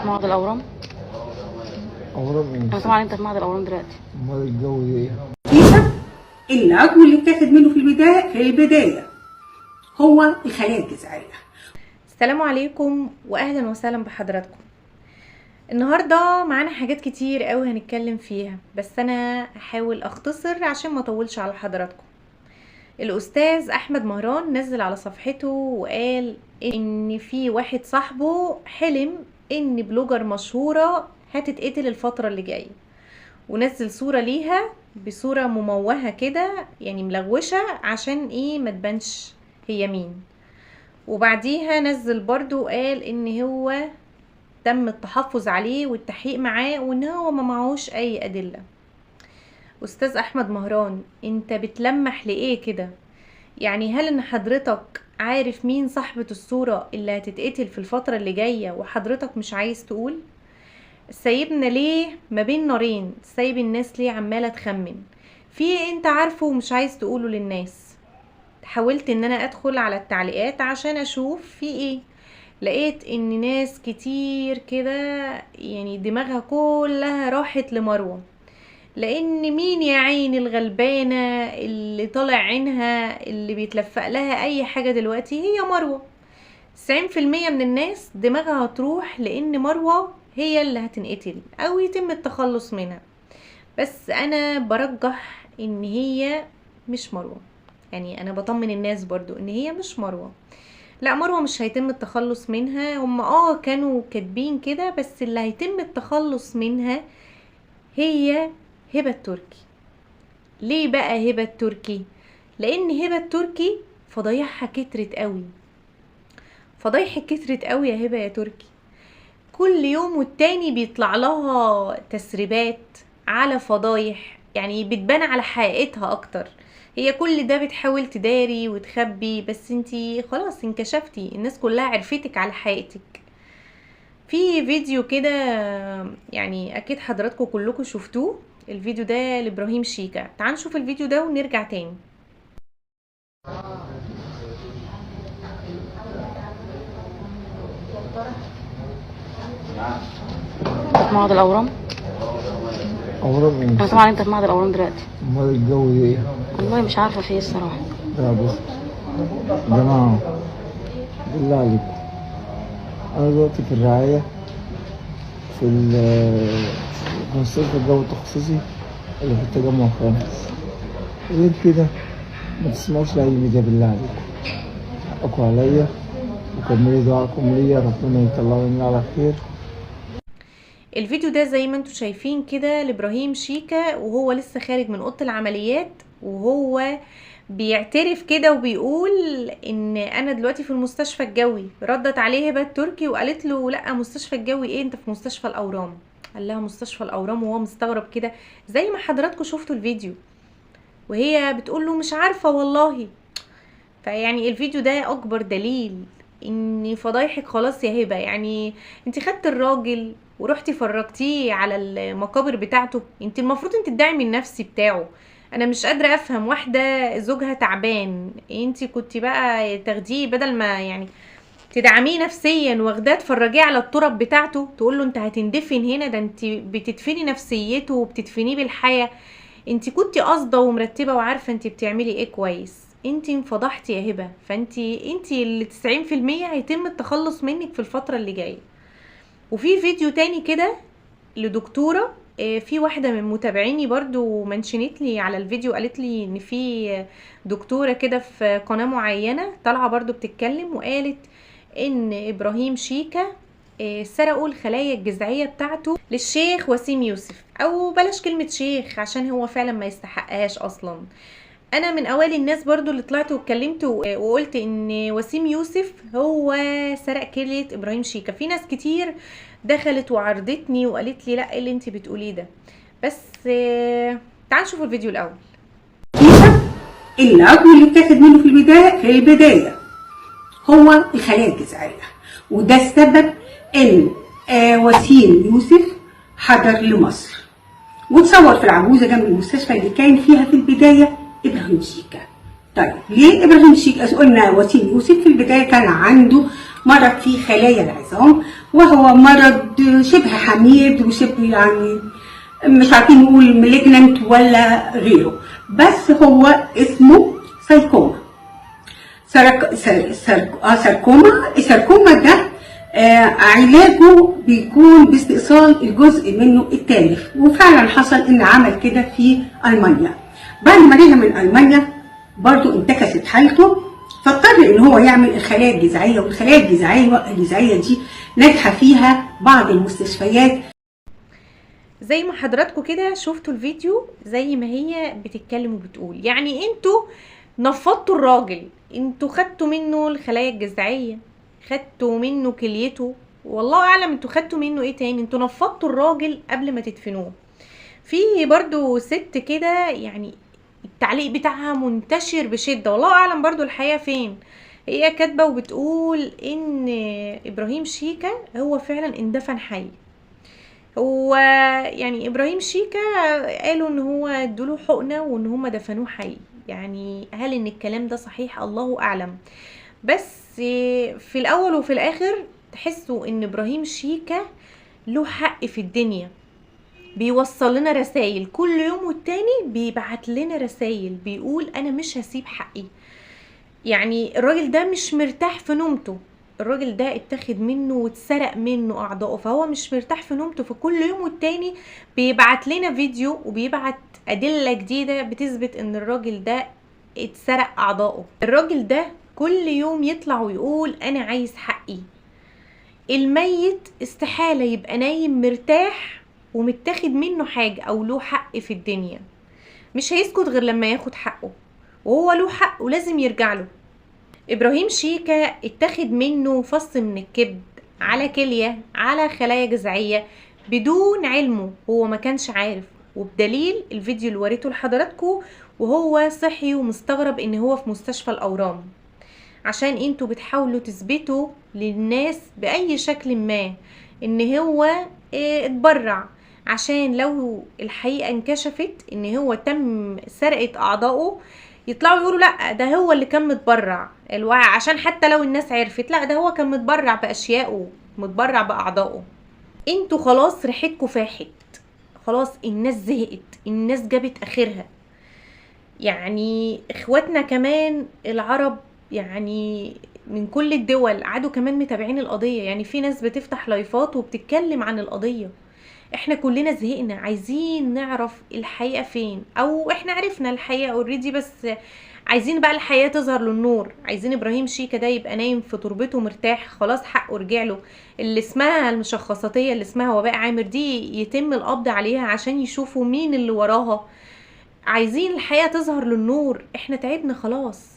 معهد الأورام. أورام إيه؟ أنا طبعا أنت في معهد الأورام دلوقتي. أمال الجو إيه؟ العضو اللي اتاخد منه في البداية هو الخلايا الجذعية. السلام عليكم واهلا وسهلا بحضراتكم. النهارده معانا حاجات كتير قوي هنتكلم فيها، بس انا هحاول اختصر عشان ما اطولش على حضراتكم. الاستاذ احمد مهران نزل على صفحته وقال ان في واحد صاحبه حلم ان بلوجر مشهورة هتتقتل الفترة اللي جاية، ونزل صورة ليها بصورة مموهة كده يعني ملغوشة عشان ايه ما تبانش هي مين. وبعديها نزل برضو قال ان هو تم التحفظ عليه والتحقيق معاه وان هو ما معهوش اي ادلة. استاذ احمد مهران، انت بتلمح لايه كده؟ يعني هل ان حضرتك عارف مين صاحبة الصورة اللي هتتقتل في الفترة اللي جاية وحضرتك مش عايز تقول؟ سايبنا ليه ما بين نارين؟ سايب الناس ليه عمالة تخمن في انت عارفه ومش عايز تقوله للناس؟ حاولت ان انا ادخل على التعليقات عشان اشوف في ايه، لقيت ان ناس كتير كده يعني دماغها كلها راحت لمروة، لان مين يا عيني الغلبانة اللي طالع عينها اللي بيتلفق لها اي حاجة دلوقتي هي مروة. 90% من الناس دماغها هتروح لان مروة هي اللي هتنقتل او يتم التخلص منها، بس انا برجح ان هي مش مروة. يعني انا بطمن الناس برضو ان هي مش مروة، لا مروة مش هيتم التخلص منها. هم كانوا كاتبين كده، بس اللي هيتم التخلص منها هي هبة التركي. ليه بقى هبة التركي؟ لان هبة التركي فضايحها كترت قوي. فضايحك كترت قوي يا هبة يا تركي، كل يوم والتاني بيطلع لها تسريبات على فضايح، يعني بتبان على حقيقتها اكتر. هي كل ده بتحاول تداري وتخبي، بس انتي خلاص انكشفتي، الناس كلها عرفتك على حقيقتك. في فيديو كده يعني اكيد حضراتكم كلكم شفتوه، الفيديو ده لابراهيم شيكا. تعالوا نشوف الفيديو ده ونرجع تاني. معهد الأورام. أورام إيه؟ أنا طبعا أنت في معهد الأورام دلوقتي. أمال الجو إيه؟ والله مش عارفة في ايه الصراحة. لا بص يا جماعة، بالله عليكم، أنا دلوقتي في الرعاية في مستشفى الجو التخصصي اللي في التجمع الخامس. غير كده ما تسمعوش لأي ميديا بالله عليكم، حقكم عليا وكملوا دعاءكم ليا، ربنا يطلعني على خير. الفيديو ده زي ما انتوا شايفين كده لابراهيم شيكا وهو لسه خارج من اوضه العمليات، وهو بيعترف كده وبيقول ان انا دلوقتي في المستشفى الجوي. ردت عليه هبة التركي وقالت له لا، مستشفى الجوي ايه، انت في مستشفى الاورام. قال لها مستشفى الاورام، وهو مستغرب كده زي ما حضراتكم شفتوا الفيديو، وهي بتقول له مش عارفة والله. فيعني الفيديو ده اكبر دليل ان فضايحك خلاص يا هبة. يعني انت خدت الراجل ورحتي فرجتيه على المقابر بتاعته، انت المفروض انت تدعمي النفسي بتاعه. انا مش قادرة افهم واحدة زوجها تعبان، انت كنت بقى تاخديه بدل ما يعني تدعميه نفسيا، واخداه تفرجيه على التراب بتاعته، تقول له انت هتندفن هنا، ده انت بتدفني نفسيته وبتدفنيه بالحياة. انت كنت قاصده ومرتبه وعارفه انت بتعملي ايه كويس. انت انفضحتي يا هبه، فانت اللي 90% هيتم التخلص منك في الفتره اللي جايه. وفي فيديو تاني كده لدكتوره، في واحده من متابعيني برضو منشنت لي على الفيديو، قالت لي ان في دكتوره كده في قناه معينه طالعه برضو بتتكلم، وقالت ان ابراهيم شيكا سرقوا الخلايا الجذعية بتاعته للشيخ وسيم يوسف، او بلاش كلمة شيخ عشان هو فعلا ما يستحقهاش اصلا. انا من اوائل الناس برضو اللي طلعت واتكلمت وقلت ان وسيم يوسف هو سرق كلية ابراهيم شيكا. في ناس كتير دخلت وعرضتني وقالت لي لا، ايه اللي انت بتقوليه ده؟ بس تعال نشوف الفيديو الاول. العضو اللي اتاخد منه في البداية هو الخلايا الجذعية، وده السبب ان وسيم يوسف حضر لمصر وتصور في العجوزة جنب المستشفى اللي كان فيها في البداية ابراهيم شيكا. طيب ليه ابراهيم شيكا؟ قلنا وسيم يوسف في البداية كان عنده مرض في خلايا العظام، وهو مرض شبه حميد وشبه يعني مش عارفين نقول مالجننت ولا غيره، بس هو اسمه ساركوما. الساركوما ده علاجه بيكون باستئصال الجزء منه التالف، وفعلا حصل ان عمل كده في المانيا. بعد ما رجع من المانيا برضو انتكست حالته، فاضطر ان هو يعمل الخلايا الجذعيه، والخلايا الجذعيه دي ناجحه فيها بعض المستشفيات. زي ما حضراتكم كده شفتوا الفيديو زي ما هي بتتكلم وبتقول، يعني انتوا نفضتوا الراجل، انتوا خدتوا منه الخلايا الجذعيه، خدتوا منه كليته، والله اعلم انتوا خدتوا منه ايه تاني، انتوا نفضتوا الراجل قبل ما تدفنوه. في برضو ست كده يعني التعليق بتاعها منتشر بشدة، والله اعلم برضو الحقيقة فين. هي كاتبة وبتقول ان ابراهيم شيكا هو فعلا اندفن حي. هو يعني ابراهيم شيكا قالوا ان هو ادوله حقنة وان هم دفنوه حي، يعني هل ان الكلام ده صحيح؟ الله اعلم. بس في الاول وفي الاخر تحسوا ان ابراهيم شيكا له حق في الدنيا، بيوصل لنا رسائل كل يوم والتاني، بيبعت لنا رسائل بيقول انا مش هسيب حقي. يعني الراجل ده مش مرتاح في نومته، الراجل ده اتاخد منه واتسرق منه اعضائه، فهو مش مرتاح في نومته، فكل يوم والتاني بيبعت لنا فيديو وبيبعت ادلة جديدة بتثبت ان الراجل ده اتسرق اعضائه. الراجل ده كل يوم يطلع ويقول انا عايز حقي. الميت استحالة يبقى نايم مرتاح ومتاخد منه حاجة او له حق في الدنيا، مش هيسكت غير لما ياخد حقه، وهو له حق ولازم يرجع له. ابراهيم شيكا اتاخد منه فص من الكبد على كلية على خلايا جذعية بدون علمه، هو ما كانش عارف، وبدليل الفيديو اللي وريته لحضراتكم وهو صحي ومستغرب ان هو في مستشفى الاورام، عشان انتوا بتحاولوا تثبتوا للناس باي شكل ما ان هو اتبرع، عشان لو الحقيقة انكشفت ان هو تم سرقة اعضائه يطلعوا يقولوا لا ده هو اللي كان متبرع الوعي، عشان حتى لو الناس عرفت لا ده هو كان متبرع باشيائه، متبرع باعضائه. انتوا خلاص ريحتكم فاحت، خلاص الناس زهقت، الناس جابت اخرها. يعني اخواتنا كمان العرب يعني من كل الدول قعدوا كمان متابعين القضية، يعني في ناس بتفتح لايفات وبتتكلم عن القضية. احنا كلنا زهقنا، عايزين نعرف الحقيقة فين، او احنا عرفنا الحقيقة اوريدي، بس عايزين بقى الحقيقة تظهر للنور. عايزين ابراهيم شيكا ده يبقى نايم في تربته مرتاح، خلاص حقه رجع له. اللي اسمها المشخصاتية اللي اسمها وباء عامر دي يتم القبض عليها عشان يشوفوا مين اللي وراها. عايزين الحقيقة تظهر للنور، احنا تعبنا خلاص.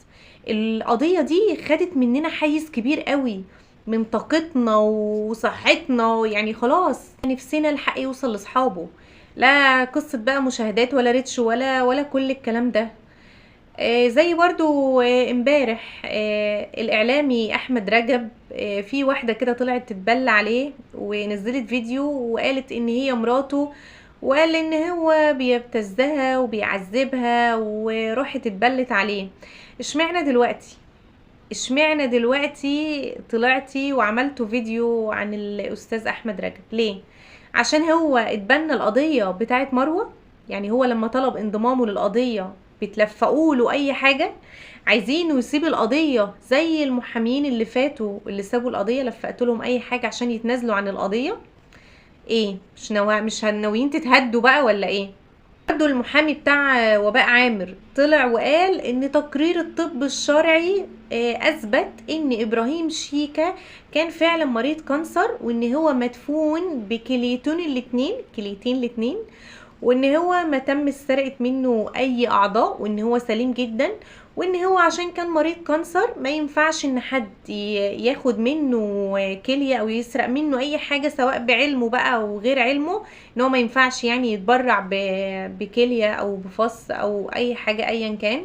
القضية دي خدت مننا حيز كبير قوي من طاقتنا وصحتنا، يعني خلاص نفسنا الحق يوصل لاصحابه، لا قصة بقى مشاهدات ولا ريتش ولا كل الكلام ده. زي برضو امبارح الاعلامي احمد رجب، في واحدة كده طلعت تتبلى عليه ونزلت فيديو وقالت ان هي مراته، وقال ان هو بيبتزها وبيعذبها وراحت اتبلت عليه. اشمعنى دلوقتي طلعتي وعملتوا فيديو عن الاستاذ احمد رجب؟ ليه؟ عشان هو اتبنى القضية بتاعت مروة؟ يعني هو لما طلب انضمامه للقضية بتلفقوا له اي حاجة؟ عايزينه يسيب القضية زي المحامين اللي فاتوا اللي سابوا القضية لفقت لهم اي حاجة عشان يتنازلوا عن القضية؟ ايه مش ناويين تتهدوا بقى ولا ايه؟ برضو المحامي بتاع وباء عامر طلع وقال ان تقرير الطب الشرعي اثبت ان ابراهيم شيكا كان فعلا مريض كانسر، وان هو مدفون بكليتين الاتنين، وان هو ما تم سرقة منه اي اعضاء، وان هو سليم جدا، وان هو عشان كان مريض كانسر ما ينفعش ان حد ياخد منه كلية او يسرق منه اي حاجة سواء بعلمه بقى او غير علمه، ان هو ما ينفعش يعني يتبرع بكلية او بفص او اي حاجة ايا كان.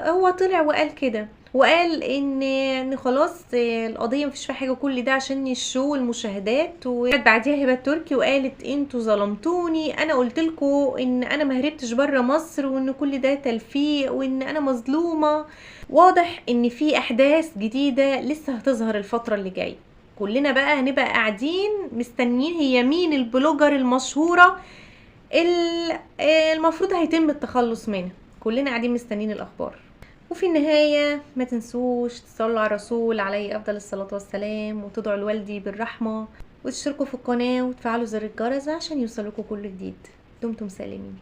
هو طلع وقال كده، وقال ان خلاص القضيه مفيش فيها حاجه، كل ده عشان الشو والمشاهدات. وقعد بعديها هبه تركي وقالت انتوا ظلمتوني، انا قلت لكم ان انا ما هربتش بره مصر وان كل ده تلفيق وان انا مظلومه. واضح ان في احداث جديده لسه هتظهر الفتره اللي جايه، كلنا بقى هنبقى قاعدين مستنيين هي مين البلوجر المشهوره المفروض هيتم التخلص منها. كلنا قاعدين مستنيين الاخبار. وفي النهاية ما تنسوش تصلوا على الرسول عليه أفضل الصلاة والسلام، وتدعوا لوالدي بالرحمة، وتشتركوا في القناة وتفعلوا زر الجرس عشان يوصلكوا كل جديد. دمتم سالمين.